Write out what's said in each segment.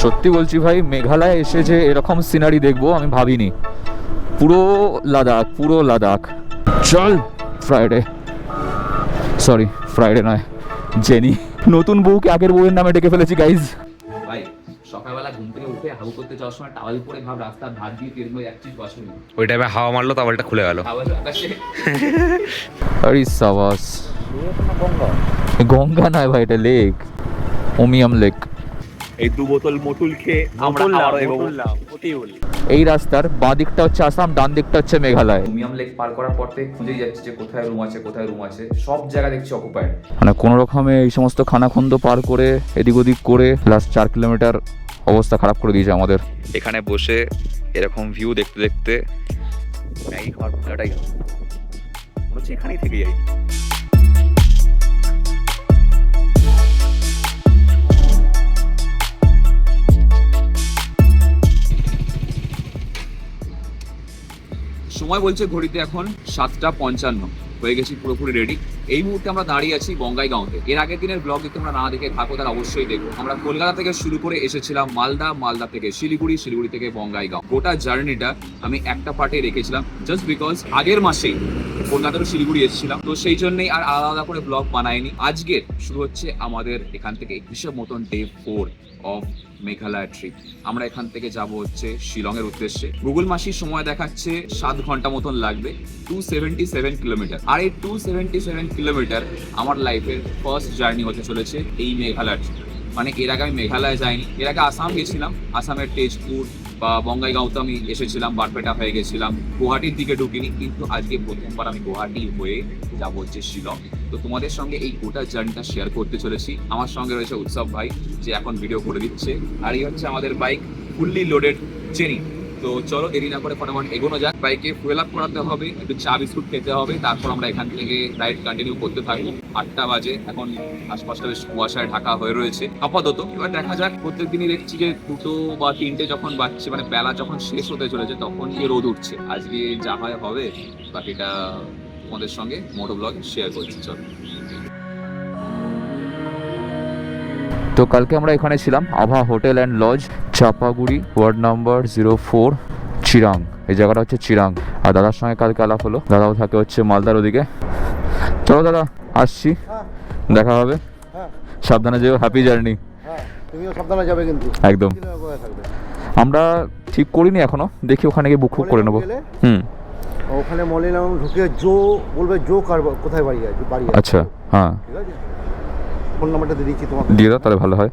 সত্যি বলছি ভাই, মেঘালয় এসে যে এরকম সিনারি দেখবো আমি ভাবিনি। পুরো লাদাখ, পুরো লাদাখ। চল ফ্রাইডে, সরি ফ্রাইডে নয়, জেনি। নতুন বউকে আগের বউয়ের নামে ডেকে ফেলেছি গাইজ। ভাই সকালবেলা ঘুম থেকে উঠে হাউ করতে যাওয়ার সময় টাওয়াল পরে ভাব রাস্তার ধার দিয়ে তেল হয়ে যাচ্ছিস বাসনে, ওই টাইমে হাওয়া মারলো, টাওয়ালটা খুলে গেল। আরে সাবাস। গঙ্গা নয় ভাই, এটা লেক, ওমিয়াম লেক। এই 2 বোতল মোটুল খেয়ে আমরা আবারও এগোবো। এই রাস্তার বাঁ দিকটা হচ্ছে আসাম, ডান দিকটা হচ্ছে মেঘালয়। ওমিয়াম লেক পার করার পর থেকে খুঁজেই যাচ্ছে যে কোথায় রুম আছে, কোথায় রুম আছে। সব জায়গা দেখছি অকুপাইড। মানে কোনো রকমে এই সমস্ত খানাখন্দ পার করে এদিক ওদিক করে লাস্ট 4 কিলোমিটার অবস্থা খারাপ করে দিয়েছে আমাদের। এখানে বসে এরকম ভিউ দেখতে দেখতে ম্যাগি খাওয়ার মজাটাই মনে হচ্ছে এখানেই থেকে যাই। সময় বলছে ঘড়িতে এখন 7:55, হয়ে গেছি পুরোপুরি রেডি। এই মুহূর্তে আমরা দাঁড়িয়ে আছি বঙ্গাইগাঁওতে। এর আগের দিনের ব্লগ যদি তোমরা না দেখে থাকো তাহলে অবশ্যই দেখো। আমরা কলকাতা থেকে শুরু করে এসেছিলাম মালদা, মালদা থেকে শিলিগুড়ি, শিলিগুড়ি থেকে বঙ্গাইগাঁও। গোটা জার্নিটা আমি একটা পার্টে রেখেছিলাম জাস্ট বিকজ আগের মাসেই কলকাতা থেকে শিলিগুড়ি এসেছিলাম, তো সেই জন্যই আর আলাদা আলাদা করে ব্লগ বানাইনি। আজকের শুরু হচ্ছে আমাদের এখান থেকে হিসেব মতন ডে 4 অফ মেঘালয় ট্রিপ। আমরা এখান থেকে যাব হচ্ছে শিলংয়ের উদ্দেশ্যে। গুগল মাসির সময় দেখাচ্ছে 7 ঘন্টা মতন লাগবে, 277 কিলোমিটার। আর এই 277 কিলোমিটার আমার লাইফের ফার্স্ট জার্নি হতে চলেছে এই মেঘালয় ট্রিপ। মানে এর আগে আমি মেঘালয় যাইনি, এর আগে আসাম গেছিলাম, আসামের তেজপুর বা বঙ্গাইগাঁওতে আমি এসেছিলাম, বারপেটা হয়ে গেছিলাম, গুয়াহাটির দিকে ঢুকিনি। কিন্তু আজকে প্রথমবার আমি গুয়াহাটি হয়ে যাবো হচ্ছে শিলং। তো তোমাদের সঙ্গে এই গোটা জার্নিটা শেয়ার করতে চলেছি। আমার সঙ্গে রয়েছে উৎসব ভাই, যে এখন ভিডিও করে দিচ্ছে, আর এই হচ্ছে আমাদের বাইক ফুললি লোডেড জেনি। তো চলো দেরি না করে ফটাফট এগোনো যাক। বাইকে ফুয়েল আপ করাতে হবে, একটু চা বিস্কুট খেতে হবে, তারপর আমরা এখান থেকে রাইড কন্টিনিউ করতে থাকবো। 8টা বাজে এখন, আশপাশটা বেশ কুয়াশায় ঢাকা হয়ে রয়েছে আপাতত। এবার দেখা যাক, প্রত্যেক দিনই দেখছি যে 2টো বা 3টে যখন বাজছে, মানে বেলা যখন শেষ হতে চলেছে তখন গিয়ে রোদ উঠছে। আজকে যা হয় হবে, বাকিটা তোমাদের সঙ্গে মোটো ব্লগ শেয়ার করছি। চলো। তো কালকে আমরা এখানে ছিলাম Abha hotel and lodge, Chapaguri, ward number 04, Chirang. এই জায়গাটা হচ্ছে চিরাং। আর দাদার সঙ্গে কালকে আলাপ হলো, দাদাও থাকে হচ্ছে মালদার ওদিকে। চলো দাদা, আসছি, দেখা হবে। সাবধানে যেও, হ্যাপি জার্নি। তুমিও সাবধানে যাবে কিন্তু একদম। আমরা ঠিক করিনি এখনো, দেখি ওখানে গিয়ে বুক করে নেবো। ওখানে মলে নাম ঢুকে জো বলবে, জো কার কোথায় বাড়ি আছে, বাড়ি আছে। আচ্ছা, হ্যাঁ, ঠিক আছে, ফোন নাম্বারটা দিয়ে দিচ্ছি তোমাকে, দিয়ে দাও তাহলে ভালো হয়।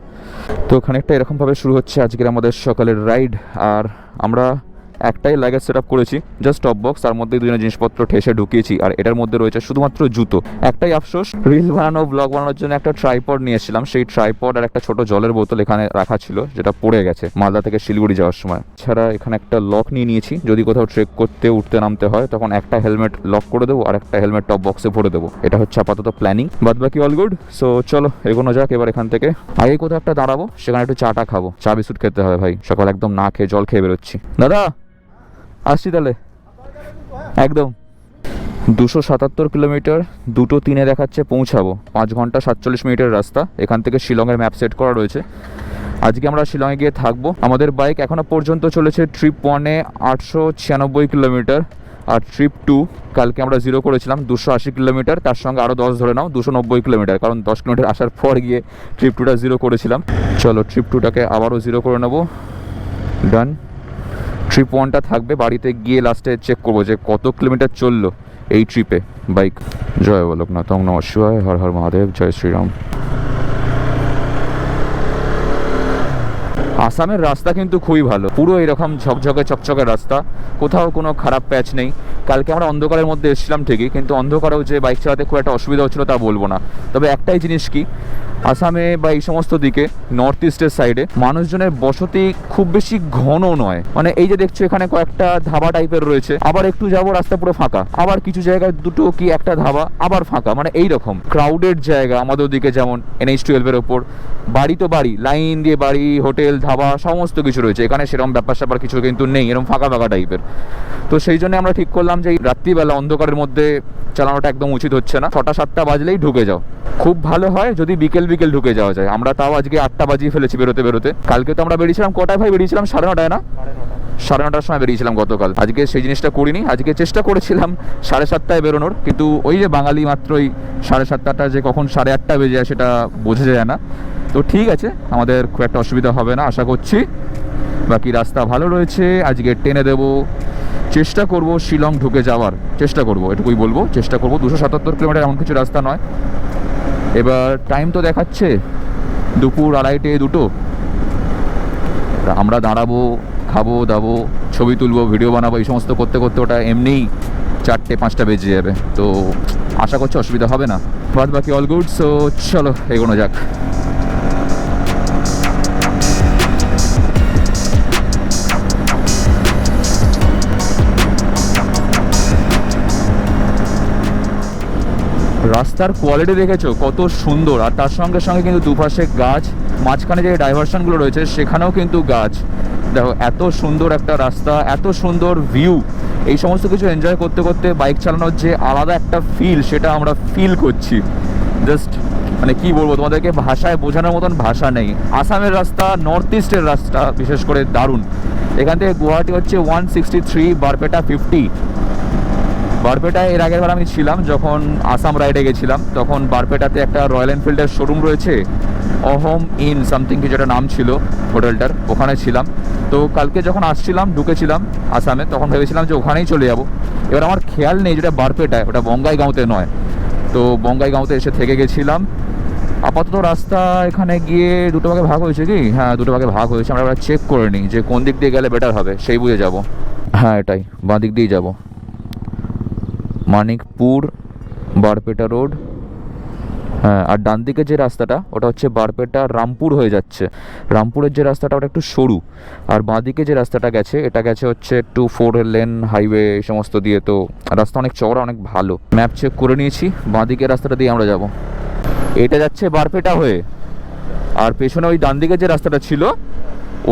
তো খানিকটা এরকমভাবে শুরু হচ্ছে আজকের আমাদের সকালের রাইড। আর আমরা একটাই লাগেজ সেট আপ করেছি, জাস্ট টপ বক্স, তার মধ্যে দুজনের জিনিসপত্র ঠেসে ঢুকিয়েছি। আর এটার মধ্যে রয়েছে শুধুমাত্র জুতো। একটাই আফসোস, রিল বানানো, ব্লগ বানানোর জন্য একটা ট্রাইপড নিয়েছিলাম। সেই ট্রাইপড আর একটা ছোট জলের বোতল এখানে রাখা ছিল, যেটা পড়ে গেছে মালদা থেকে শিলিগুড়ি যাওয়ার সময়। ছাড়া এখানে একটা লক নিয়ে নিয়েছি, যদি কোথাও ট্রেক করতে উঠতে নামতে হয় তখন একটা হেলমেট লক করে দেবো আর একটা হেলমেট টপ বক্সে ভরে দেবো। এটা হচ্ছে আপাতত প্ল্যানিং, বাদ বাকি অল গুড। সো চলো এগোনো যাক। এবার এখান থেকে আগে কোথাও একটা দাঁড়াবো, সেখানে একটু চাটা খাবো, চা বিস্কুট খেতে হবে ভাই, সকাল একদম না খেয়ে জল খেয়ে বেরোচ্ছি। দাদা আসছি তাহলে, একদম। 277 কিলোমিটার, 2:03 দেখাচ্ছে পৌঁছাবো। 5 ঘন্টা 47 মিনিটের রাস্তা। এখান থেকে শিলংয়ের ম্যাপ সেট করা রয়েছে। আজকে আমরা শিলংয়ে গিয়ে থাকবো। আমাদের বাইক এখনো পর্যন্ত চলেছে ট্রিপ 1-এ 896 কিলোমিটার, আর ট্রিপ 2 কালকে আমরা 0 করেছিলাম 280 কিলোমিটার, তার সঙ্গে আরও 10 ধরে নাও 290 কিলোমিটার, কারণ 10 কিলোমিটার আসার পর গিয়ে ট্রিপ 2টা 0 করেছিলাম। চলো ট্রিপ 2টাকে আবারও 0 করে নেবো। ডান। ট্রিপ 1টা থাকবে, বাড়িতে গিয়ে লাস্টে চেক করবো যে কত কিলোমিটার চললো এই ট্রিপে বাইক। জয় বলোকনাথ, নমঃ শিবায়, হর হর মহাদেব, জয় শ্রীরাম। আসামের রাস্তা কিন্তু খুবই ভালো, পুরো এরকম ঝকঝকে চকচকে রাস্তা, কোথাও কোনো খারাপ প্যাচ নেই। কালকে আমরা অন্ধকারের মধ্যে এসেছিলাম ঠিকই, কিন্তু অন্ধকারেও যে বাইক চালাতে খুব একটা অসুবিধা হচ্ছিল তা বলবো না। তবে একটাই জিনিস কি, আসামে বা এই সমস্ত দিকে নর্থ ইস্টের সাইডে মানুষজনের বসতি খুব বেশি ঘন নয়। মানে এই যে দেখছো এখানে কয়েকটা ধাবা টাইপের রয়েছে, আবার একটু যাবো রাস্তা পুরো ফাঁকা, আবার কিছু জায়গায় দুটো কি একটা ধাবা আবার ফাঁকা, মানে এই রকম ক্রাউডেড জায়গা। আমাদের দিকে যেমন NH-12 ওপর বাড়ি তো বাড়ি, লাইন দিয়ে বাড়ি, হোটেল, ধাবা সমস্ত কিছু রয়েছে, এখানে সেরকম ব্যাপার স্যাপার কিছু কিন্তু নেই, এরকম ফাঁকা ফাঁকা টাইপের। তো সেই জন্য আমরা ঠিক করলাম যে রাত্রিবেলা অন্ধকারের মধ্যে চালানোটা একদম উচিত হচ্ছে না, 6টা 7টা বাজলেই ঢুকে যাও। খুব ভালো হয় যদি বিকেল বিকেল ঢুকে যাওয়া যায়। আমরা তাও আজকে 8টা বাজিয়ে ফেলেছি বেরোতে বেরোতে। কালকে তো আমরা বেরিয়েছিলাম কটায় ভাই? বেরিয়েছিলাম 9:30 না? 9:30 সময় বেরিয়েছিলাম গতকাল। আজকে সেই জিনিসটা করিনি, আজকে চেষ্টা করেছিলাম 7:30টায় বেরোনোর, কিন্তু ওই যে বাঙালি মাত্রই 7:30টা যে কখন 8:30 বেজে যায় সেটা বোঝা যায় না। তো ঠিক আছে, আমাদের খুব একটা অসুবিধা হবে না আশা করছি। বাকি রাস্তা ভালো রয়েছে, আজকে টেনে দেবো, চেষ্টা করব শিলং ঢুকে যাওয়ার চেষ্টা করব, এটুকুই বলবো। চেষ্টা করব, 277 কিলোমিটার এমন কিছু রাস্তা নয়। এবার টাইম তো দেখাচ্ছে 2:30 আমরা দাঁড়াবো, খাবো দাবো, ছবি তুলবো, ভিডিও বানাবো, এই সমস্ত করতে করতে ওটা এমনিই 4-5টা বেজে যাবে। তো আশা করছি অসুবিধা হবে না, বাদ বাকি অল গুড। সো চলো এগোনো যাক। রাস্তার কোয়ালিটি দেখেছো কত সুন্দর, আর তার সঙ্গে সঙ্গে কিন্তু দুপাশে গাছ, মাঝখানে যে ডাইভারশনগুলো রয়েছে সেখানেও কিন্তু গাছ। দেখো এত সুন্দর একটা রাস্তা, এত সুন্দর ভিউ, এই সমস্ত কিছু এনজয় করতে করতে বাইক চালানোর যে আলাদা একটা ফিল সেটা আমরা ফিল করছি। জাস্ট মানে কি বলবো তোমাদেরকে, ভাষায় বোঝানোর মতন ভাষা নেই। আসামের রাস্তা, নর্থ ইস্টের রাস্তা বিশেষ করে দারুণ। এখান থেকে গুয়াহাটি হচ্ছে 163, বারপেটা 50। বারপেটায় এর আগের বার আমি ছিলাম যখন আসাম রাইডে গেছিলাম, তখন বারপেটাতে একটা রয়্যাল এনফিল্ডের শোরুম রয়েছে, অহোম ইন সামথিং কিছু একটা নাম ছিল হোটেলটার, ওখানে ছিলাম। তো কালকে যখন আসছিলাম ঢুকেছিলাম আসামে, তখন ভেবেছিলাম যে ওখানেই চলে যাব। এবার আমার খেয়াল নেই যেটা বারপেটায়, ওটা বঙ্গাইগাঁওতে নয়। তো বঙ্গাইগাঁওতে এসে থেকে গেছিলাম। আপাতত রাস্তা এখানে গিয়ে 2টো ভাগে ভাগ হয়েছে কি? হ্যাঁ 2টো ভাগে ভাগ হয়েছে। আমরা এবার চেক করে নিই যে কোন দিক দিয়ে গেলে বেটার হবে, সেই বুঝে যাব। হ্যাঁ এটাই, বাঁ দিক দিয়েই যাব। মানিকপুর বারপেটা রোড, হ্যাঁ। আর ডান দিকে যে রাস্তাটা ওটা হচ্ছে বারপেটা রামপুর হয়ে যাচ্ছে। রামপুরের যে রাস্তাটা ওটা একটু সরু, আর বাঁ দিকে যে রাস্তাটা গেছে এটা গেছে হচ্ছে একটু 4 লেন হাইওয়ে এই সমস্ত দিয়ে। তো রাস্তা অনেক চওড়া, অনেক ভালো। ম্যাপ চেক করে নিয়েছি, বাঁ দিকের রাস্তাটা দিয়ে আমরা যাব। এটা যাচ্ছে বারপেটা হয়ে, আর পেছনে ওই ডান দিকে যে রাস্তাটা ছিল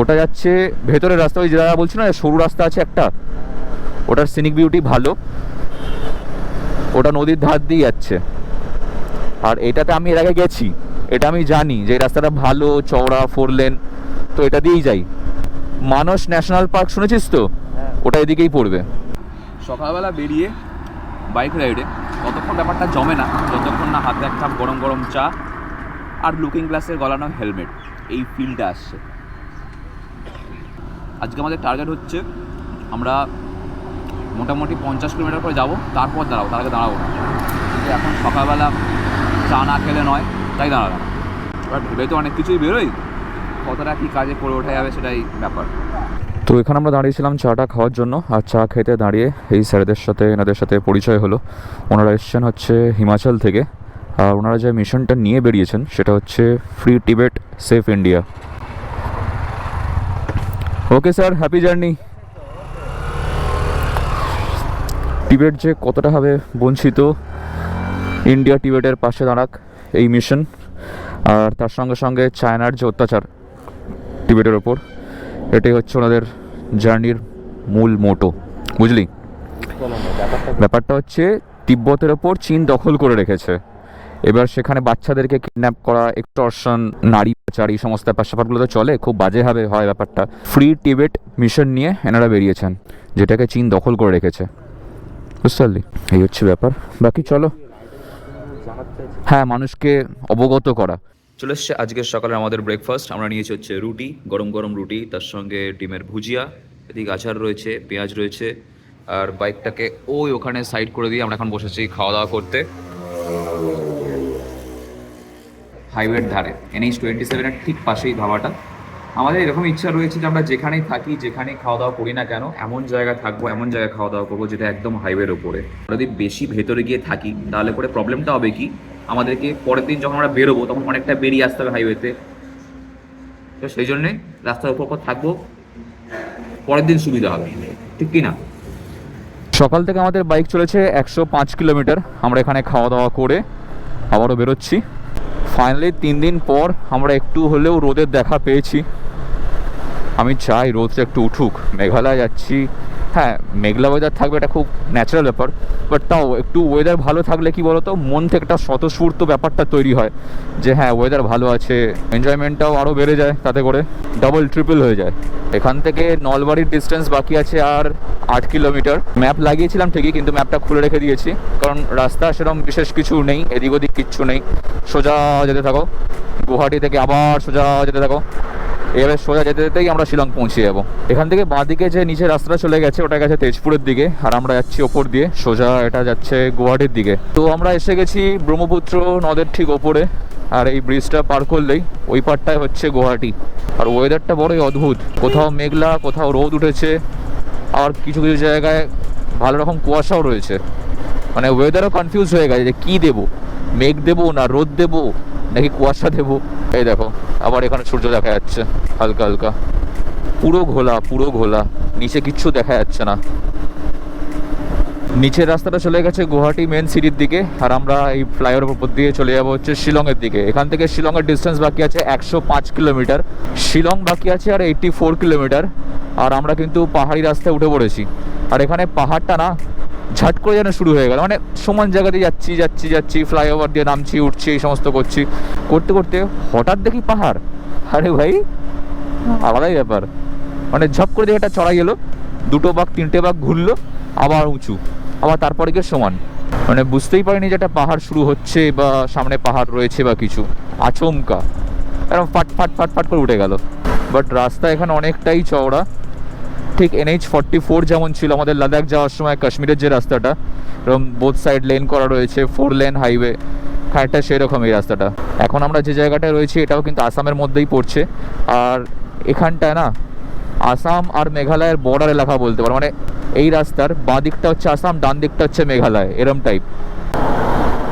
ওটা যাচ্ছে ভেতরের রাস্তা। ওই যারা বলছি না সরু রাস্তা আছে একটা, ওটার সিনিক বিউটি ভালো, ওটা নদীর ধার দিয়ে যাচ্ছে। আর এটাতে আমি এর আগে গেছি, এটা আমি জানি যে এই রাস্তাটা ভালো, চওড়া, 4 লেন। তো এটা দিয়েই যাই। মানস ন্যাশনাল পার্ক শুনেছিস তো? ওটা এদিকেই পড়বে। সকালবেলা বেরিয়ে বাইক রাইডে ততক্ষণ ব্যাপারটা জমে না যতক্ষণ না হাতে এক কাপ গরম গরম চা আর লুকিং গ্লাসের গলানো হেলমেট, এই ফিলটা আসছে। আজকে আমাদের টার্গেট হচ্ছে আমরা মোটামুটি 50 কিলোমিটার করে যাবো, তারপর দাঁড়াবো, তার আগে দাঁড়াবো না। এখন সকালবেলা চা না খেলে নয়, তাই দাঁড়ালাম। এবার ভেবে তো অনেক কিছুই বেরোই, কতটা কী কাজে করে ওঠা যাবে সেটাই ব্যাপার। তো এখানে আমরা দাঁড়িয়েছিলাম চাটা খাওয়ার জন্য, আর চা খেতে দাঁড়িয়ে এই স্যারদের সাথে এনাদের সাথে পরিচয় হলো। ওনারা এসছেন হচ্ছে হিমাচল থেকে, আর ওনারা যে মিশনটা নিয়ে বেরিয়েছেন সেটা হচ্ছে free Tibet safe India. Okay sir, happy journey. Tibet যে কতটা হবে বঞ্চিত, ইন্ডিয়া টিবেটের পাশে দাঁড়াক এই মিশন। আর তার সঙ্গে সঙ্গে চায়নার যে অত্যাচার টিবেটের ওপর, এটাই হচ্ছে ওনাদের জার্নির মূল মোটো, বুঝলি? ব্যাপারটা হচ্ছে তিব্বতের ওপর চীন দখল করে রেখেছে। এবার সেখানে বাচ্চাদেরকে কিডন্যাপ করা, এক্সটর্শন, নারী পাচার, এই সমস্ত ব্যাপারগুলো তো চলে, খুব বাজেভাবে হয় ব্যাপারটা। ফ্রি টিবেট মিশন নিয়ে এনারা বেরিয়েছেন, যেটাকে চীন দখল করে রেখেছে, বুঝতে পারলি? এই হচ্ছে ব্যাপার। বাকি চলো, হ্যাঁ, মানুষকে অবগত করা। চলে এসছে আজকের সকালে আমাদের ব্রেকফাস্ট। আমরা নিয়েছি হচ্ছে রুটি, গরম গরম রুটি, তার সঙ্গে ডিমের ভুজিয়া, এদিকে আচার রয়েছে, পেঁয়াজ রয়েছে। আর বাইকটাকে ওখানে সাইড করে দিয়ে আমরা এখন বসেছি খাওয়া দাওয়া করতে হাইওয়ের ধারে, NH 27-এর ঠিক পাশেই ধাবাটা। আমাদের এরকম ইচ্ছা রয়েছে যে আমরা যেখানেই থাকি, যেখানেই খাওয়া দাওয়া করি না কেন, এমন জায়গায় থাকবো, এমন জায়গায় খাওয়া দাওয়া করবো যেটা একদম হাইওয়ের ওপরে। যদি বেশি ভেতরে গিয়ে থাকি তাহলে করে প্রবলেমটা হবে কি, আমাদেরকে পরের দিন যখন আমরা বেরোবো তখন অনেকটা বেরিয়ে আসতে হবে হাইওয়েতে। তো সেই জন্যে রাস্তার উপর থাকবো, পরের দিন সুবিধা হবে, ঠিক কি না? সকাল থেকে আমাদের বাইক চলেছে 105 কিলোমিটার। আমরা এখানে খাওয়া দাওয়া করে আবারও বেরোচ্ছি। ফাইনালি 3 দিন পর আমরা একটু হলেও রোদের দেখা পেয়েছি। আমি চাই রোদটা একটু উঠুক। মেঘালয় যাচ্ছি, হ্যাঁ মেঘলা ওয়েদার থাকবে, এটা খুব ন্যাচারাল ব্যাপার, বাট তাও একটু ওয়েদার ভালো থাকলে কি বলতো মন থেকে একটা স্বতঃস্ফূর্ত ব্যাপারটা তৈরি হয় যে হ্যাঁ ওয়েদার ভালো আছে, এনজয়মেন্টটাও আরও বেড়ে যায়, তাতে করে ডাবল ট্রিপল হয়ে যায়। এখান থেকে নলবাড়ির ডিস্টেন্স বাকি আছে আর 8 কিলোমিটার। ম্যাপ লাগিয়েছিলাম ঠিকই, কিন্তু ম্যাপটা খুলে রেখে দিয়েছি, কারণ রাস্তা সেরকম বিশেষ কিছু নেই, এদিক ওদিক কিচ্ছু নেই, সোজা যেতে থাকো, গুয়াহাটি থেকে আবার সোজা যেতে থাকো, এভাবে সোজা যেতে যেতেই আমরা শিলং পৌঁছে যাবো। এখান থেকে বাঁদিকে যে নিচে রাস্তাটা চলে গেছে ওটা গেছে তেজপুরের দিকে, আর আমরা যাচ্ছি ওপর দিয়ে সোজা, এটা যাচ্ছে গুয়াহাটির দিকে। তো আমরা এসে গেছি ব্রহ্মপুত্র নদের ঠিক ওপরে, আর এই ব্রিজটা পার করলেই ওই পারটায় হচ্ছে গুয়াহাটি। আর ওয়েদারটা বড়ই অদ্ভুত, কোথাও মেঘলা, কোথাও রোদ উঠেছে, আর কিছু কিছু জায়গায় ভালো রকম কুয়াশাও রয়েছে, মানে ওয়েদারও কনফিউজ হয়ে গেছে যে কী দেবো, মেঘ দেবো না রোদ দেবো নাকি কুয়াশা দেবো। এই দেখো আবার এখানে সূর্য দেখা যাচ্ছে হালকা হালকা, পুরো ঘোলা পুরো ঘোলা, নিচে কিচ্ছু দেখা যাচ্ছে না। নিচের রাস্তাটা চলে গেছে গুয়াহাটি মেন সিটির দিকে, আর আমরা এই ফ্লাইওভারের উপর দিয়ে চলে যাবো হচ্ছে শিলংয়ের দিকে। এখান থেকে শিলংয়ের ডিস্টেন্স বাকি আছে 105 কিলোমিটার, শিলং বাকি আছে আর 84 কিলোমিটার। আর আমরা কিন্তু পাহাড়ি রাস্তায় উঠে পড়েছি, আর এখানে পাহাড়টা না ঝাট করে যেন শুরু হয়ে গেল, মানে সমান জায়গাতে যাচ্ছি যাচ্ছি যাচ্ছি, ফ্লাইওভার দিয়ে নামছি উঠছি এই সমস্ত করছি, করতে করতে হঠাৎ দেখি পাহাড়। আরে ভাই আলাদাই ব্যাপার, মানে ঝপ করে দেখে একটা চড়াই এলো, 2 বাঁক 3টে বাঁক ঘুরলো, আবার উঁচু, আবার তারপরে গিয়ে সমান, মানে বুঝতেই পারিনি যে একটা পাহাড় শুরু হচ্ছে বা সামনে পাহাড় রয়েছে বা কিছু, আচমকা এরকম ফাট ফাট ফাট ফাট করে উঠে গেল। বাট রাস্তা এখানে অনেকটাই চওড়া, ঠিক NH44 যেমন ছিল আমাদের লাদাখ যাওয়ার সময় কাশ্মীরের যে রাস্তাটা, এরকম বোথ সাইড লেন করা রয়েছে, 4 লেন হাইওয়ে, খানিকটা সেরকম এই রাস্তাটা। এখন আমরা যে জায়গাটায় রয়েছি এটাও কিন্তু আসামের মধ্যেই পড়ছে, আর এখানটায় না আসাম আর মেঘালয়ের বর্ডার এলাকা বলতে পারো, মানে এই রাস্তার বাঁ দিকটা হচ্ছে আসাম, ডান দিকটা হচ্ছে মেঘালয়, এরম টাইপ।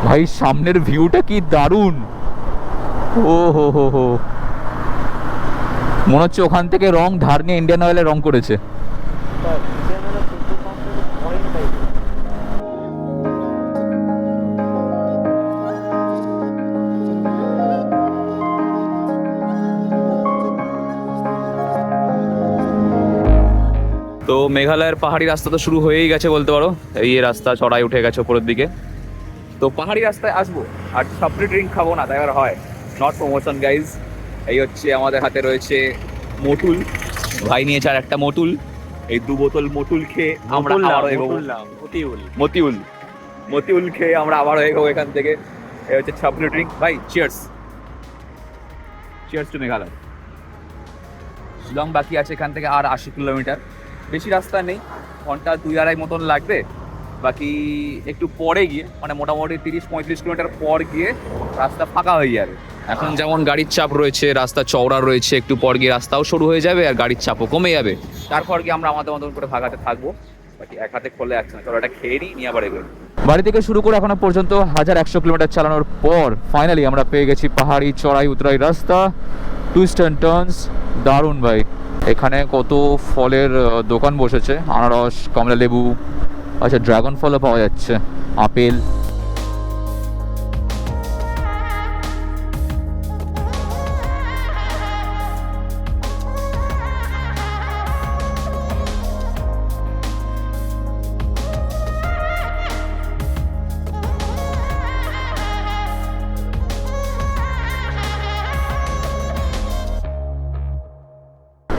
ভাই সামনের ভিউটা কি দারুণ, ও হো হো হো, মনে হচ্ছে ওখান থেকে রং ধার নিয়ে ইন্ডিয়ান অয়েলে রং করেছে। তো মেঘালয়ের পাহাড়ি রাস্তা তো শুরু হয়েই গেছে বলতে পারো, এই রাস্তা চড়াই উঠে গেছে উপরের দিকে। তো পাহাড়ি রাস্তায় আসবো আর সাপ্লি ড্রিঙ্ক খাবো না, তাই আর হয় নট প্রমোশন গাইজ। এই হচ্ছে আমাদের হাতে রয়েছে মটুল, ভাই নিয়েছে আর একটা মটুল, এই 2 বোতল মটুল খেয়ে আমরা আবারও এগোবো। মতিউল খেয়ে আমরা আবারও এগোবো এখান থেকে। এই হচ্ছে সাপ্লি ড্রিঙ্ক, ভাই cheers, cheers to Meghalaya. Shillong বাকি আছে এখান থেকে আর 80 কিলোমিটার, বেশি রাস্তা নেই, ঘন্টা 2-2.5 মতন লাগবে। বাকি একটু পরে গিয়ে, মানে মোটামুটি 30-35 কিলোমিটার পর গিয়ে রাস্তা ফাঁকা হয়ে যাবে। এখন যেমন গাড়ির চাপ রয়েছে, রাস্তা চওড়া রয়েছে, একটু পর গিয়ে রাস্তাও শুরু হয়ে যাবে আর গাড়ির চাপও কমে যাবে, তারপর গিয়ে আমরা আমাদের মতন করে ভাগাতে থাকবো। বাকি এক হাতে খোলে যাচ্ছে না, চলো এটা খেয়ে নিয়ে আবার এগোই। বাড়ি থেকে শুরু করে এখনো পর্যন্ত 1100 কিলোমিটার চালানোর পর ফাইনালি আমরা পেয়ে গেছি পাহাড়ি চড়াই উতরাই রাস্তা, টুইস্ট অ্যান্ড টার্নস, দারুণ ভাই। এখানে কত ফলের দোকান বসেছে, আনারস, কমলা লেবু, আচ্ছা ড্রাগন ফলও পাওয়া যাচ্ছে, আপেল।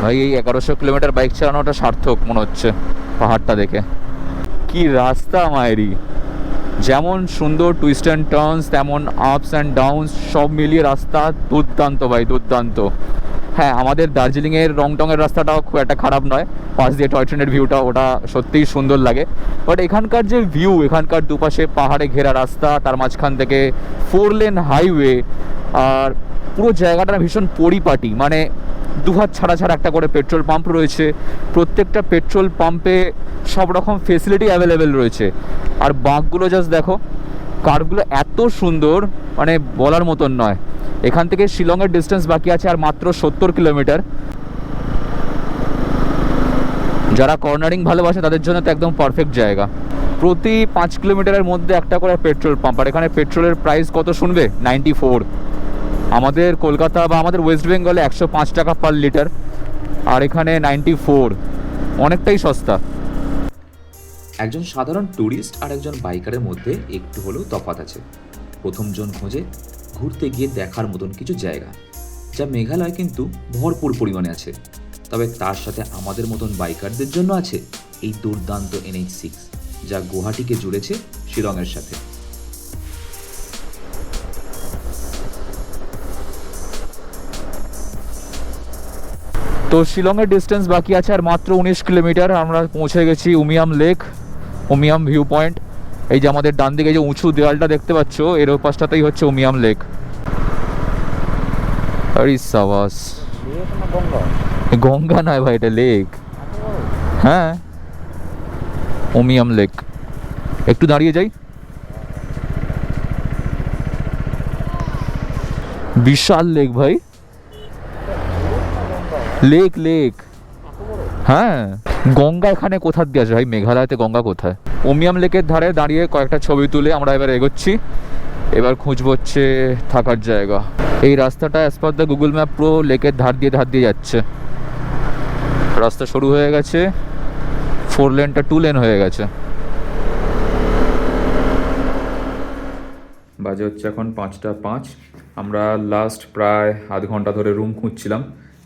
ভাই এই 1100 কিলোমিটার বাইক চালানোটা সার্থক মনে হচ্ছে পাহাড়টা দেখে। কি রাস্তা মায়েরি, যেমন সুন্দর টুইস্ট অ্যান্ড টার্নস তেমন আপস অ্যান্ড ডাউনস, সব মিলিয়ে রাস্তা দুর্দান্ত ভাই, দুর্দান্ত। হ্যাঁ আমাদের দার্জিলিংয়ের রংটংয়ের রাস্তাটাও খুব একটা খারাপ নয়, পাশ দিয়ে টয় ট্রেনের ভিউটা ওটা সত্যিই সুন্দর লাগে। বাট এখানকার যে ভিউ, এখানকার দুপাশে পাহাড়ে ঘেরা রাস্তা, তার মাঝখান থেকে 4 লেন হাইওয়ে, আর পুরো জায়গাটা ভীষণ পরিপাটি, মানে দুহাত ছাড়া ছাড়া একটা করে পেট্রোল পাম্প রয়েছে, প্রত্যেকটা পেট্রোল পাম্পে সব রকম ফেসিলিটি অ্যাভেলেবেল রয়েছে। আর বাঁকগুলো জাস্ট দেখো, কার্ভগুলো এত সুন্দর, মানে বলার মতন নয়। এখান থেকে শিলংয়ের ডিস্টেন্স বাকি আছে আর মাত্র 70 কিলোমিটার। যারা কর্নারিং ভালোবাসে তাদের জন্য তো একদম পারফেক্ট জায়গা। প্রতি 5 কিলোমিটারের মধ্যে একটা করে পেট্রোল পাম্প, আর এখানে পেট্রোলের প্রাইস কত শুনবে, 94। আমাদের কলকাতা বা আমাদের ওয়েস্ট বেঙ্গলে 105 টাকা পার লিটার, আর এখানে 94, অনেকটাই সস্তা। একজন সাধারণ ট্যুরিস্ট আর একজন বাইকারের মধ্যে একটু হলেও তফাৎ আছে। প্রথমজন খোঁজে ঘুরতে গিয়ে দেখার মতন কিছু জায়গা, যা মেঘালয় কিন্তু ভরপুর পরিমাণে আছে। তবে তার সাথে আমাদের মতন বাইকারদের জন্য আছে এই দুর্দান্ত NH6, যা গুয়াহাটিকে জুড়েছে শিলংয়ের সাথে। তো শিলংয়ের ডিস্টেন্স বাকি আছে আর মাত্র 19 কিলোমিটার। আমরা পৌঁছে গেছি Umiam lake, Umiam view point. এই যে আমাদের ডান দিকে যে উঁচু দেওয়ালটা দেখতে পাচ্ছ, এর ওই পাশটাতেই হচ্ছে উমিয়াম লেক। আরে সাবাস, গঙ্গা নয় ভাই, এটা লেক। হ্যাঁ, উমিয়াম লেক। একটু দাঁড়িয়ে যাই। বিশাল লেক ভাই, লেক লেক। হ্যাঁ, গঙ্গা এখানে কোথা দিয়ে আছে ভাই? মেঘালয়তে গঙ্গা কোথায়? উমিয়াম লেকের ধারে দাঁড়িয়ে কয়েকটা ছবি তুলে আমরা এবার এগোচ্ছি। এবার খুঁজবো হচ্ছে থাকার জায়গা। এই রাস্তাটা as per the Google map পুরো লেকের ধার দিয়ে যাচ্ছে। রাস্তা শুরু হয়ে গেছে, 4 লেনটা 2 লেন হয়ে গেছে। বাজে হচ্ছে এখন 5:05। আমরা লাস্ট প্রায় আধ ঘন্টা ধরে রুম খুঁজছিলাম,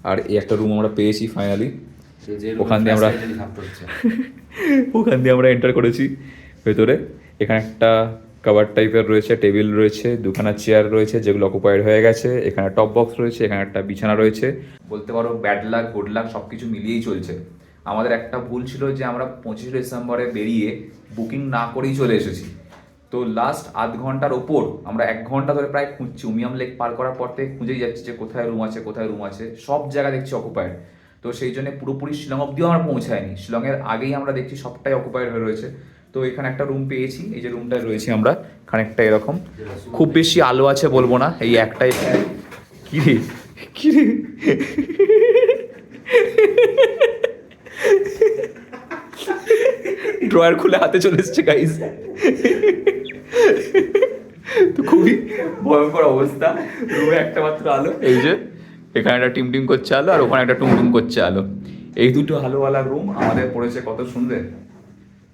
আর এই একটা রুম আমরা পেয়েছি ফাইনালি। ওখান দিয়ে আমরা এন্টার করেছি ভেতরে। এখানে একটা কাভার টাইপের রয়েছে, টেবিল রয়েছে, দুখানা চেয়ার রয়েছে যেগুলো অকুপাইড হয়ে গেছে। এখানে টপ বক্স রয়েছে, এখানে একটা বিছানা রয়েছে। বলতে পারো ব্যাড লাক গুড লাক সব কিছু মিলিয়েই চলছে। আমাদের একটা ভুল ছিল যে আমরা 25 ডিসেম্বরে বেরিয়ে বুকিং না করেই চলে এসেছি। তো লাস্ট আধ ঘন্টার ওপর আমরা 1 ঘন্টা ধরে প্রায় খুঁজছি। উমিয়াম লেক পার করার পর থেকে খুঁজেই যাচ্ছি যে কোথায় রুম আছে, কোথায় রুম আছে। সব জায়গা দেখছি অকুপাইড। তো সেই জন্য পুরোপুরি শিলং অব্দিও আমরা পৌঁছাইনি। শিলংয়ের আগেই আমরা দেখছি সবটাই অকুপাইড হয়ে রয়েছে। তো এখানে একটা রুম পেয়েছি, এই যে রুমটায় রয়েছি আমরা। খানিকটা এরকম, খুব বেশি আলো আছে বলবো না, এই একটাই। কি রে কি রে ড্রয়ার খুলে হাতে চলে এসছে গাইস। তো খুবই ভয়ঙ্কর অবস্থা। রুমে একটা মাত্র আলো, এই যে এখানে একটা টিম টিম করছে আলো, আর ওখানে একটা টুম করছে আলো। এই দুটো আলোওয়ালা রুম আমাদের পড়েছে কত শুনবে?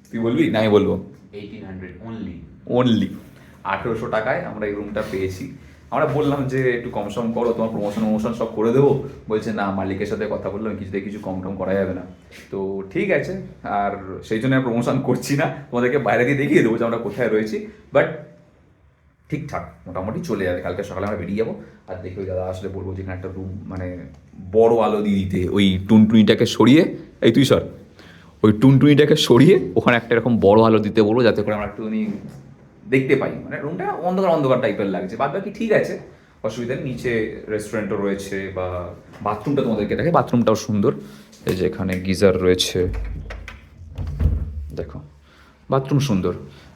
তুই বলবি না আমি বলবো? 1800 অনলি। 1800 টাকায় আমরা এই রুমটা পেয়েছি। আমরা বললাম যে একটু কম সম করো, তোমার প্রমোশন সব করে দেবো। বলছে না, মালিকের সাথে কথা বললাম, কিছুতে কিছু কম টম করা যাবে না। তো ঠিক আছে, আর সেই জন্য প্রমোশন করছি না, তোমাদেরকে বাইরে দিয়ে দেখিয়ে দেবো যে আমরা কোথায় রয়েছি। বাট ঠিকঠাক মোটামুটি চলে যাবে। কালকে সকালে আমরা বেরিয়ে যাবো, আর দেখি ওই দাদা আসলে বলবো যেখানে একটা রুম মানে বড় আলো দিয়ে দিতে, ওই টুনটুনিটাকে সরিয়ে, এই তুই সর, ওই টুনটুনিটাকে সরিয়ে ওখানে একটা এরকম বড় আলো দিতে বলবো, যাতে করে আমরা একটুখানি দেখতে পাই। মানে রুমটা অন্ধকার টাইপের লাগছে, বাদ বাকি ঠিক আছে, অসুবিধা নেই। নিচে রেস্টুরেন্টও রয়েছে, বা বাথরুমটা তোমাদেরকে দেখে, বাথরুমটাও সুন্দর। এই যে এখানে গিজার রয়েছে, দেখো বাথরুম সুন্দর,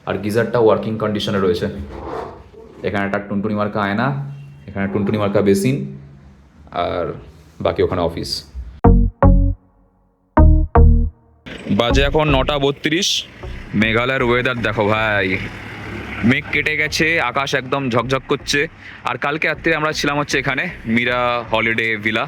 আর গিজারটা ওয়ার্কিং কন্ডিশনে রয়েছে। এখানে একটা টুনটুনি মার্কা আয়না, এখানে টুনটুনি মার্কা বেসিন, আর বাকি ওখানে অফিস। বাজে এখন 9:32। মেঘালয়ের ওয়েদার দেখো ভাই, মেঘ কেটে গেছে, আকাশ একদম ঝকঝক করছে। আর কালকে রাত্রে আমরা ছিলাম হচ্ছে এখানে মীরা হলিডে ভিলা,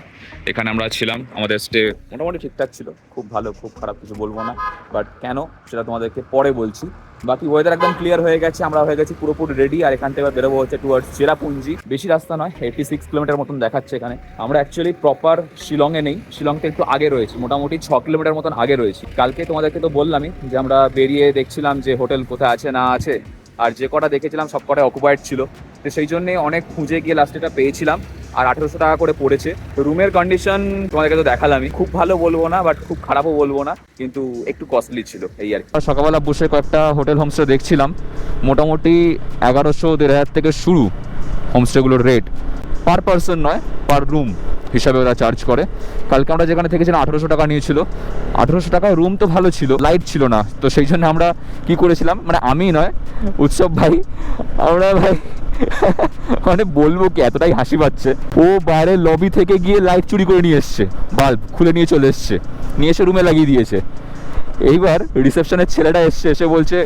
এখানে আমরা ছিলাম। আমাদের স্টে মোটামুটি ঠিকঠাক ছিল, খুব ভালো খুব খারাপ কিছু বলবো না, বাট কেন সেটা তোমাদেরকে পরে বলছি। বাকি ওয়েদার একদম ক্লিয়ার হয়ে গেছে, আমরা হয়ে গেছি পুরোপুরি রেডি। আর এখান থেকে বেরোবো হচ্ছে টুয়ার্ডস চেরাপুঞ্জি। বেশি রাস্তা নয়, 86 কিলোমিটার মতন দেখাচ্ছে এখানে। আমরা অ্যাকচুয়ালি প্রপার শিলংয়ে নেই, শিলংতে একটু আগে রয়েছি, মোটামুটি 6 কিলোমিটার মতন আগে রয়েছি। কালকে তোমাদেরকে তো বললামই যে আমরা বেরিয়ে দেখছিলাম যে হোটেল কোথায় আছে না আছে, আর যে কটা দেখেছিলাম সব কটাই অকুপাইড ছিল। তো সেই জন্যে অনেক খুঁজে গিয়ে লাস্টে এটা পেয়েছিলাম, আর 1800 টাকা করে পড়েছে। তো রুমের কন্ডিশন তোমাদেরকে তো দেখালামই, খুব ভালো বলবো না, বাট খুব খারাপও বলবো না, কিন্তু একটু কস্টলি ছিল এই আর কি। সকালবেলা বসে কয়েকটা হোটেল হোমস্টে দেখছিলাম, মোটামুটি 1100-1500 থেকে শুরু হোমস্টেগুলোর রেট, পার পারসন নয়, পার রুম হিসাবে ওরা চার্জ করে। কালকে আমরা যেখানে থেকেছিলাম 1800 টাকা নিয়েছিল। 1800 টাকায় রুম তো ভালো ছিল, লাইট ছিল না। তো সেই জন্য আমরা কি করেছিলাম, মানে আমি নয়, উৎসব ভাই, আমরা ভাই মানে বলবো কি, এতটাই হাসি পাচ্ছে। ও বাইরে লবি থেকে গিয়ে লাইট চুরি করে নিয়ে এসছে, বাল্ব খুলে নিয়ে চলে এসছে, নিয়ে এসে রুমে লাগিয়ে দিয়েছে। এইবার রিসেপশনের ছেলেটা এসছে, এসে বলছে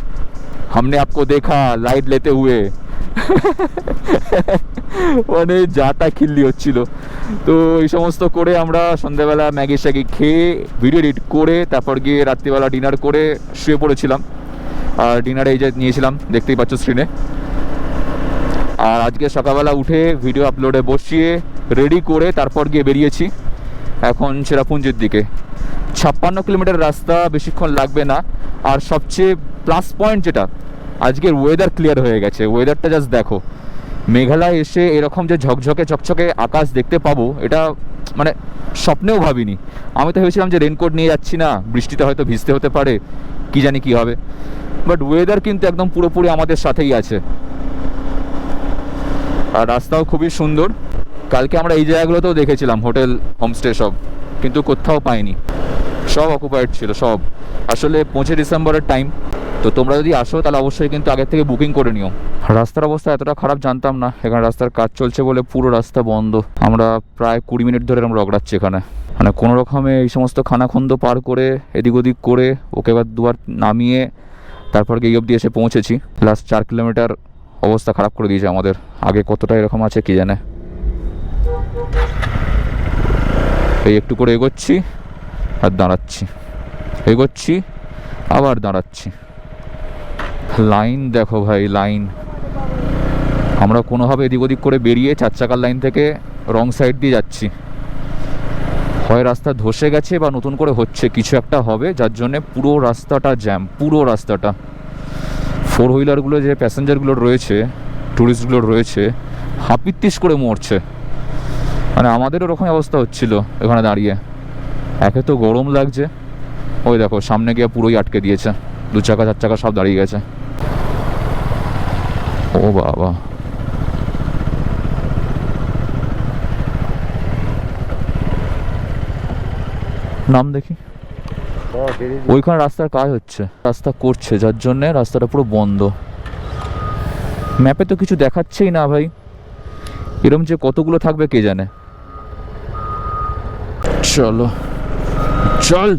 हमने आपको देखा लाइट लेते हुए। মানে যাটা খিল্লি হচ্ছিল। তো এই সমস্ত করে আমরা সন্ধ্যাবেলা ম্যাগি স্যাগি খেয়ে ভিডিও এডিট করে তারপর গিয়ে রাত্রিবেলা ডিনার করে শুয়ে পড়েছিলাম। আর ডিনারে এই যে নিয়েছিলাম, দেখতেই পাচ্ছ স্ক্রিনে। আর আজকে সকালবেলা উঠে ভিডিও আপলোডে বসিয়ে রেডি করে তারপর গিয়ে বেরিয়েছি এখন চেরাপুঞ্জির দিকে। 56 কিলোমিটার রাস্তা, বেশিক্ষণ লাগবে না। আর সবচেয়ে প্লাস পয়েন্ট যেটা, আজকের ওয়েদার ক্লিয়ার হয়ে গেছে। ওয়েদারটা জাস্ট দেখো, মেঘালয় এসে এরকম যে ঝকঝকে চকচকে আকাশ দেখতে পাবো, এটা মানে স্বপ্নেও ভাবিনি। আমি তো ভেবেছিলাম যে রেনকোট নিয়ে যাচ্ছি না, বৃষ্টিতে হয়তো ভিজতে হতে পারে, কি জানি কি হবে। বাট ওয়েদার কিন্তু একদম পুরোপুরি আমাদের সাথেই আছে। আর রাস্তাও খুবই সুন্দর। কালকে আমরা এই জায়গাগুলোতেও দেখেছিলাম হোটেল, হোমস্টে সব, কিন্তু কোথাও পাইনি, সব অকুপাইড ছিল সব। আসলে 25 ডিসেম্বরের টাইম, তো তোমরা যদি আসো তাহলে অবশ্যই কিন্তু আগের থেকে বুকিং করে নিও। রাস্তার অবস্থা এতটা খারাপ জানতাম না, এখানে রাস্তার কাজ চলছে বলে পুরো রাস্তা বন্ধ। আমরা প্রায় 20 মিনিট ধরে আমরা রগড়াচ্ছি এখানে, মানে কোনো রকমে এই সমস্ত খানাখন্দ পার করে এদিক ওদিক করে ওকে এবার দুবার নামিয়ে তারপর গিয়ে অবধি এসে পৌঁছেছি। লাস্ট 4 কিলোমিটার অবস্থা খারাপ করে দিয়েছে আমাদের। আগে কতটা এরকম আছে কি জানে। এই একটু করে এগোচ্ছি আর দাঁড়াচ্ছি, এগোচ্ছি আবার দাঁড়াচ্ছি। লাইন দেখো ভাই, লাইন। আমরা কোনোভাবে এদিক ওদিক করে বেরিয়ে 4 চাকার লাইন থেকে রং সাইড দিয়ে যাচ্ছি। হয় রাস্তা ধসে গেছে বা নতুন করে হচ্ছে, কিছু একটা হবে যার জন্যে পুরো রাস্তাটা জ্যাম, পুরো রাস্তাটা। 4 হুইলারগুলো যে প্যাসেঞ্জারগুলো রয়েছে, ট্যুরিস্টগুলো রয়েছে, হাপিত্তিস করে মরছে। মানে আমাদেরও ওরকম অবস্থা হচ্ছিল এখানে দাঁড়িয়ে। একে তো গরম লাগছে, ওই দেখো সামনে গিয়ে পুরোই আটকে দিয়েছে, 2 চাকা 4 চাকা সব দাঁড়িয়ে গেছে। ও বাবা, নাম দেখি। ওইখানে রাস্তার কাজ হচ্ছে, রাস্তা করছে, যার জন্যে রাস্তাটা পুরো বন্ধ। ম্যাপে তো কিছু দেখাচ্ছেই না ভাই, এরম যে কতগুলো থাকবে কে জানে। চলো চল,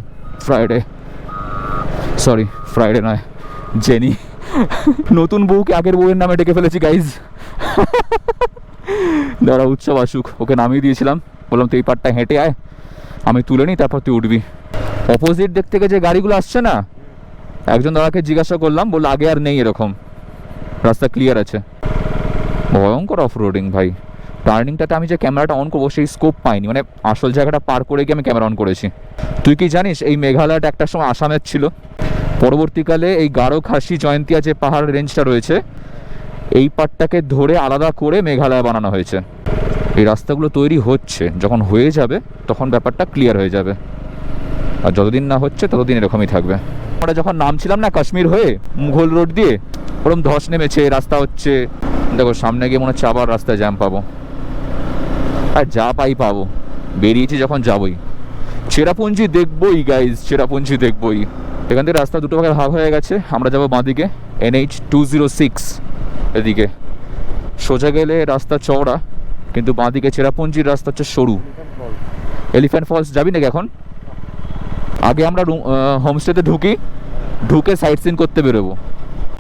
ফ্রাইডে, সরি ফ্রাইডে নয়, জেনি। নতুন বউকে আগের বউয়ের নামে ডেকে ফেলেছি গাইজ। দাঁড়া উৎসব আসুক, ওকে নামিয়ে দিয়েছিলাম, বললাম তুই এই পাটটা হেঁটে আয়, আমি তুলে নিই তারপর তুই উঠবি। অপোজিট দিক থেকে যে গাড়িগুলো আসছে না, একজন দাদাকে জিজ্ঞাসা করলাম, বললো আগে আর নেই এরকম, রাস্তা ক্লিয়ার আছে। ভয়ঙ্কর অফ রোডিং ভাই। টার্নিংটাতে আমি যে ক্যামেরাটা অন করবো সেই স্কোপ পাইনি, মানে আসল জায়গাটা পার করে গিয়ে আমি ক্যামেরা অন করেছি। তুই কি জানিস এই মেঘালয়টা একটা সময় আসামের ছিল, পরবর্তীকালে এই গারো খাসি জয়ন্তিয়া যে পাহাড় রেঞ্জটা রয়েছে, এই পাটটাকে ধরে আলাদা করে মেঘালয় বানানো হয়েছে। এই রাস্তাগুলো তৈরি হচ্ছে, যখন হয়ে যাবে তখন ব্যাপারটা ক্লিয়ার হয়ে যাবে, আর যতদিন না হচ্ছে ততদিন এরকমই থাকবে। আমরা যখন নামছিলাম না কাশ্মীর হয়ে মুঘল রোড দিয়ে, ওরকম ধস নেমেছে, রাস্তা হচ্ছে। দেখো সামনে গিয়ে মনে হচ্ছে আবার রাস্তায় জ্যাম পাবো, আর যা পাই পাবো, বেরিয়েছি যখন যাবোই। চেরাপুঞ্জি দেখবোই গাইজ, চেরাপুঞ্জি দেখবোই। এখান থেকে রাস্তা দুটো ভাগে ভাগ হয়ে গেছে, আমরা যাবো বাঁদিকে NH 206 এদিকে। সোজা গেলে রাস্তা চওড়া, কিন্তু বাঁদিকে চেরাপুঞ্জির রাস্তা হচ্ছে সরু। এলিফ্যান্ট ফলস যাবি নাকি এখন? আগে আমরা হোমস্টেতে ঢুকে সাইট সিন করতে বেরোবো।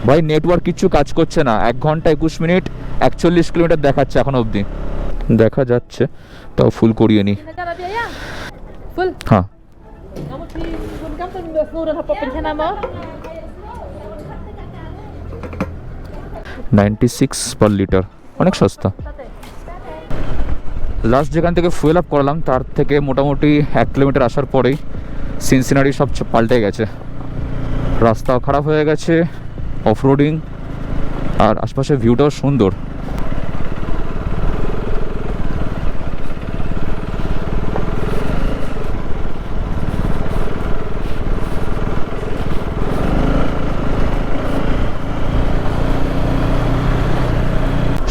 ভাই নেটওয়ার্ক কিচ্ছু কাজ করছে না, 1 ঘন্টা 21 মিনিট 41 কিলোমিটার দেখাচ্ছে এখন অবধি। দেখা যাচ্ছে, তাও ফুল করিয়ে নি। Full. হ্যাঁ, Kamu si Kun kan pun dua dan hapa pencana mo. 96 per litre, অনেক সস্তা। লাস্ট যেখান থেকে ফুয়েল আপ করালাম তার থেকে মোটামুটি 1 কিলোমিটার আসার পরেই সিনসিনারি সব পাল্টে গেছে। রাস্তাও খারাপ হয়ে গেছে, অফরোডিং, আর আশপাশের ভিউটাও সুন্দর।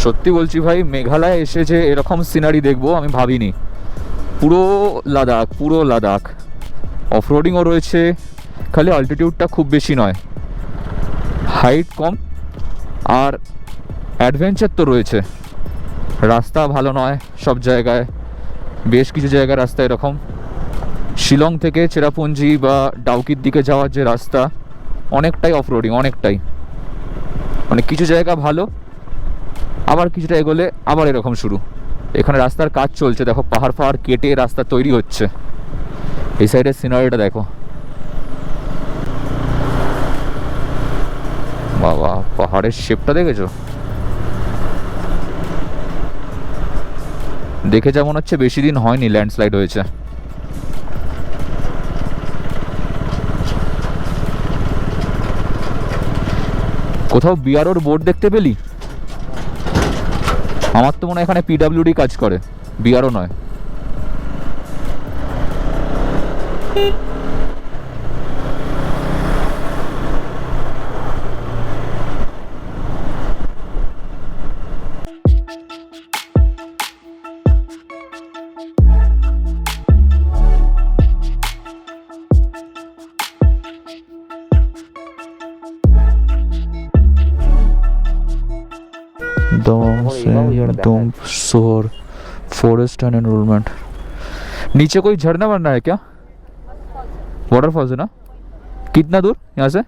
সত্যি বলছি ভাই, মেঘালয় এসে যে এরকম সিনারি দেখবো আমি ভাবিনি। পুরো লাদাখ, পুরো লাদাখ। অফরোডিংও রয়েছে, খালি অল্টিটিউডটা খুব বেশি নয়, হাইট কম, আর অ্যাডভেঞ্চার তো রয়েছে। রাস্তা ভালো নয় সব জায়গায়, বেশ কিছু জায়গায় রাস্তা এরকম। শিলং থেকে চেরাপুঞ্জি বা ডাউকির দিকে যাওয়ার যে রাস্তা, অনেকটাই অফরোডিং, অনেকটাই। মানে কিছু জায়গা ভালো, আবার কিছুটা এগোলে আবার এরকম শুরু। এখানে রাস্তার কাজ চলছে, দেখো পাহাড় ফাহাড় কেটে রাস্তা তৈরি হচ্ছে। এই সাইডের সিনারিটা দেখো। পাহাড়ের শেপটা দেখেছো? দেখে যেমন হচ্ছে বেশি দিন হয়নি ল্যান্ডস্লাইড হয়েছে। কোথাও বিআরওর বোর্ড দেখতে পেলি? আমার তো মনে হয় এখানে পিডাব্লিউডি কাজ করে, বিআরও নয়। सोर फॉरेस्ट एंड एनरोलमेंट। नीचे कोई झरना बन रहा है क्या? वाटरफॉल्स है ना? कितना दूर यहाँ से?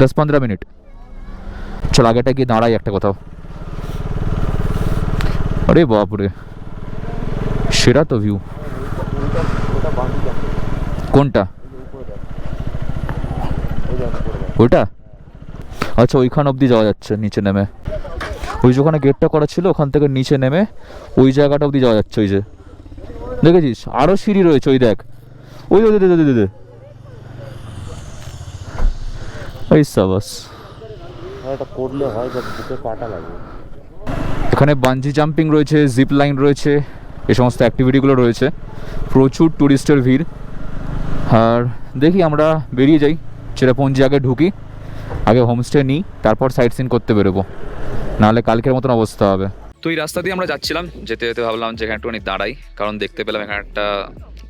10-15 मिनट। चल आगे गিয়ে দাঁড়াই একটা কোথাও। আরে বাপ রে, সেরা তো ভিউ। কোনটা? ওটা? আচ্ছা, ওইখান অবধি যাওয়া যাচ্ছে নিচে নেমে। ওই যেখানে গেটটা করা ছিল ওখান থেকে নিচে নেমে ওই জায়গাটা অবধি যাওয়া যাচ্ছে। ওই যে দেখেছিস আরো সিঁড়ি রয়েছে, ওই দেখ, ওই ওই সাবাস। এটা করলে হয়, বুকে কাটা লাগে। এখানে বানজি জাম্পিং রয়েছে, জিপ লাইন রয়েছে, এই সমস্ত অ্যাক্টিভিটিগুলো রয়েছে। প্রচুর টুরিস্টের ভিড়। আর দেখি আমরা বেরিয়ে যাই, চেরাপুঞ্জি আগে ঢুকি, আগে হোমস্টে নিই, তারপর সাইট সিন করতে বেরোবো, নাহলে কালকের মতন অবস্থা হবে। তো এই রাস্তা দিয়ে আমরা যাচ্ছিলাম, যেতে যেতে ভাবলাম যে এখানে একটুখানি দাঁড়াই, কারণ দেখতে পেলাম এখানে একটা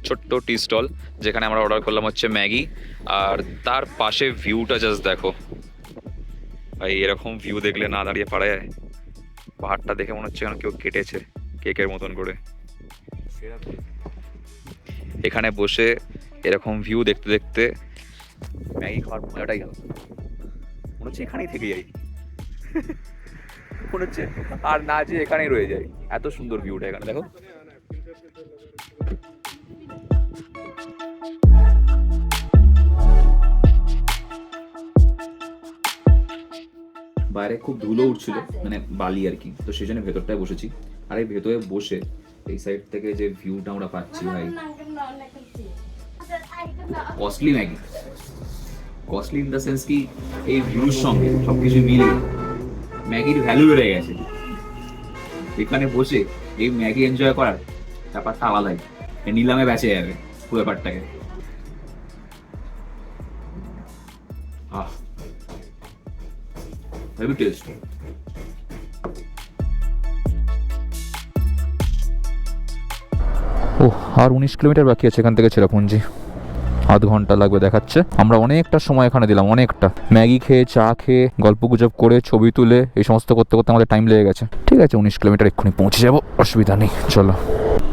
ছোট্ট টি স্টল যেখানে আমরা অর্ডার করলাম হচ্ছে ম্যাগি। আর তার পাশে ভিউটা জাস্ট দেখো ভাই, এরকম ভিউ দেখলে না দাঁড়িয়ে পারা যায়। পাহাড়টা দেখে মনে হচ্ছে এখানে কেউ কেটেছে কেকের মতন করে। এখানে বসে এরকম ভিউ দেখতে দেখতে ম্যাগি খাওয়ার মজাটাই গেল। মনে হচ্ছে এখানেই থেকে যাই মনে হচ্ছে, আর না যে এখানেই রয়ে যায়। এত সুন্দর ভিউটা এখানে দেখো। বাইরে খুব ধুলো উঠছিল, মানে বালি আর কি, তো সেই জন্য ভেতরটায় বসেছি। আর এই ভেতরে বসে এই সাইড থেকে যে ভিউটা আমরা পাচ্ছি ভাই, costly Maggi. Costly in the sense কি এই ভিউর সঙ্গে সবকিছু মিলে ম্যাগির ভ্যালু বেড়ে গেছে। এখানে বসে এই ম্যাগি এনজয় করার ব্যাপারটা আলাদাই, নিলামে বেঁচে যাবে পুরো ব্যাপারটাকে। Heavy test. ও আর 19 কিলোমিটার বাকি আছে এখান থেকে চেরাপুঞ্জি। আধ ঘন্টা লাগবে দেখাচ্ছে। আমরা অনেকটা সময় এখানে দিলাম, অনেকটা। ম্যাগি খেয়ে, চা খেয়ে, গল্প গুজব করে, ছবি তুলে, এই সমস্ত করতে করতে আমাদের টাইম লেগে গেছে। ঠিক আছে, 19 কিলোমিটার এক্ষুনি পৌঁছে যাবো, অসুবিধা নেই। চলো।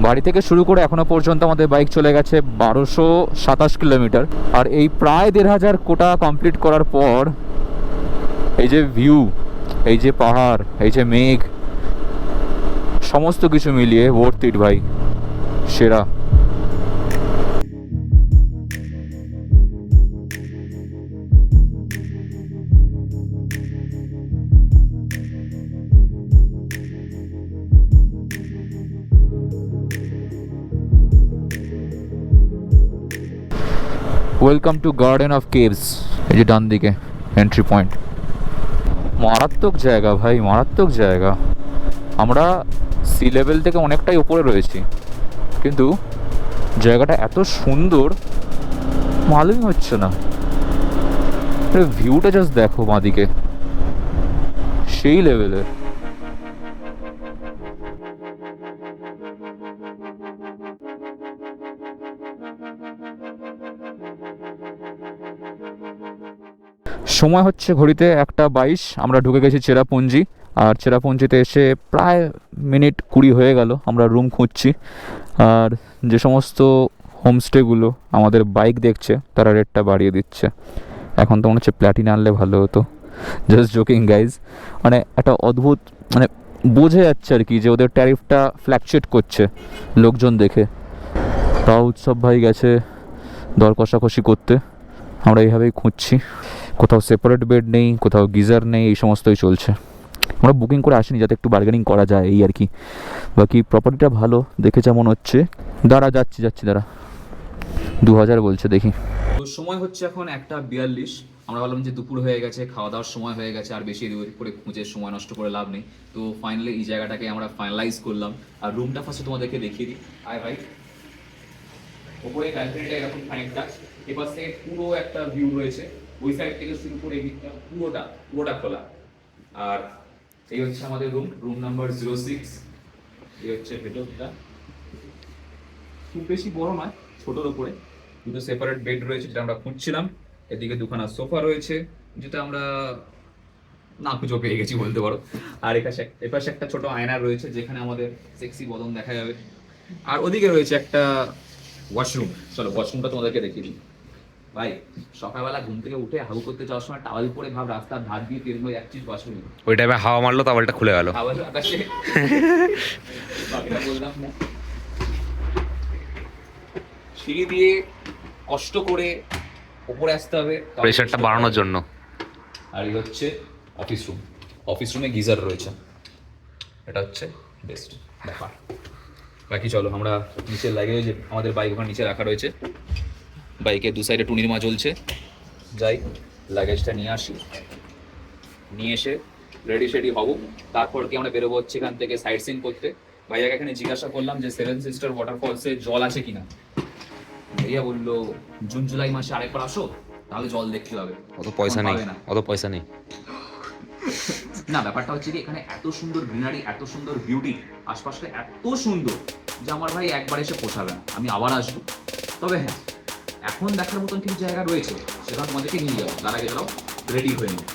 বাড়ি থেকে শুরু করে এখনো পর্যন্ত আমাদের বাইক চলে গেছে 1227 কিলোমিটার। আর এই প্রায় 1500 কোটা কমপ্লিট করার পর এই যে ভিউ, এই যে পাহাড়, এই যে মেঘ, সমস্ত কিছু মিলিয়ে ওয়ার্থ ইট ভাই, সেরা। Welcome to garden of caves. এই যে ডান দিকে এন্ট্রি পয়েন্ট। মারাত্মক জায়গা ভাই, মারাত্মক জায়গা। আমরা সি লেভেল থেকে অনেকটাই উপরে রয়েছি, কিন্তু জায়গাটা এত সুন্দর মালুমই হচ্ছে না। ভিউটা জাস্ট দেখো বাঁদিকে, সেই লেভেলের। সময় হচ্ছে ঘড়িতে 1:22। আমরা ঢুকে গেছি চেরাপুঞ্জি। আর চেরাপুঞ্জিতে এসে প্রায় মিনিট 20 হয়ে গেল। আমরা রুম খুঁজছি। আর যে সমস্ত হোমস্টেগুলো আমাদের বাইক দেখছে তারা রেটটা বাড়িয়ে দিচ্ছে। এখন তো মনে হচ্ছে প্ল্যাটিনা আনলে ভালো হতো। Just joking guys. মানে একটা অদ্ভুত, মানে বোঝা যাচ্ছে আর কি যে ওদের ট্যারিফটা ফ্ল্যাকচুয়েট করছে লোকজন দেখে। তাও উৎসব ভাই গেছে দর কষাকষি করতে। আমরা এইভাবেই খুঁজছি, কোথাও সেপারেট বেড নেই, কোথাও গিজার নেই, এই সমস্তই চলছে। আমরা বুকিং করে আসিনি যাতে একটু বার্গেনিং করা যায় এই আর কি। বাকি প্রপার্টিটা ভালো দেখে যেমন হচ্ছে। যাচ্ছি দাঁড়া, 2000 বলছে, দেখি। তো সময় হচ্ছে এখন 1:42। আমরা ভাবলাম যে দুপুর হয়ে গেছে, খাওয়া দাওয়ার সময় হয়ে গেছে, আর বেশি এদিক ওদিক করে খুঁজে সময় নষ্ট করে লাভ নেই। তো ফাইনালি এই জায়গাটাকে আমরা ফাইনালাইজ করলাম। আর রুমটা ফার্স্টে তোমাদেরকে দেখিয়ে দিই। আয় ভাই, ওপরে ব্যালকনিটা এরকম খানিকটা, এপাশ থেকে পুরো একটা ভিউ রয়েছে, ওই সাইড থেকে শুরু করে এই দিকটা পুরোটা খোলা। আর এই হচ্ছে আমাদের রুম নাম্বার 06। এই হচ্ছে ভেতরটা, খুব বেশি বড় নয়, ছোটোর উপরে দুটো সেপারেট বেড রয়েছে যেটা আমরা খুঁজছিলাম। এদিকে দুখানা সোফা রয়েছে যেটা আমরা না খুঁজেও পেয়ে গেছি বলতে পারো। আর এপাশে একটা ছোট আয়না রয়েছে যেখানে আমাদের সেক্সি বদন দেখা যাবে। আর ওদিকে রয়েছে একটা ওয়াশরুম। চলো ওয়াশরুমটা তোমাদেরকে দেখিয়ে দিই। ভাই, সকালবেলা ঘুম থেকে উঠে হাগু করতে যাওয়ার সময় টাওয়াল পরে ভাব রাস্তার ধার দিয়ে তেল হয়ে যাচ্ছিস ওয়াশরুমে, ওই টাইমে হাওয়া মারলো, তাওয়ালটা খুলে গেল। আবার আকাশে বাকিটা বললাম না। সিঁড়ি দিয়ে কষ্ট করে উপরে আসতে হবে প্রেশারটা বাড়ানোর জন্য। আর এই হচ্ছে অফিস রুমে গিজার রয়েছে, এটা হচ্ছে বেস্ট ব্যাপার। বাকি চলো আমরা নিচের লাগেজ, যে আমাদের বাইক ওখানে নিচে রাখা রয়েছে, বাইকের দু সাইডে টুনির মা জ্বলছে, যাই লাগেজটা নিয়ে আসি, নিয়ে এসে রেডি হব। তারপর কি আমরা বেরোবো হচ্ছে এখান থেকে সাইট সিন করতে। ভাইয়াকে এখানে জিজ্ঞাসা করলাম যে 7 সিস্টার ওয়াটারফলসে জল আছে কিনা। ভাইয়া বললো জুন জুলাই মাসে আরেকবার আসো, তাহলে জল দেখতে হবে। অত পয়সা নেই, অত পয়সা নেই। না, ব্যাপারটা হচ্ছে কি এখানে এত সুন্দর গ্রিনারি, এত সুন্দর বিউটি, আশপাশটা এত সুন্দর যে আমার ভাই একবার এসে পোষাবে না, আমি আবার আসবো। তবে হ্যাঁ, এখন দেখার মতন কিছু জায়গা রয়েছে, সেটা তোমাদেরকে নিয়ে যাবো। তার আগে চলো রেডি হয়ে নিই।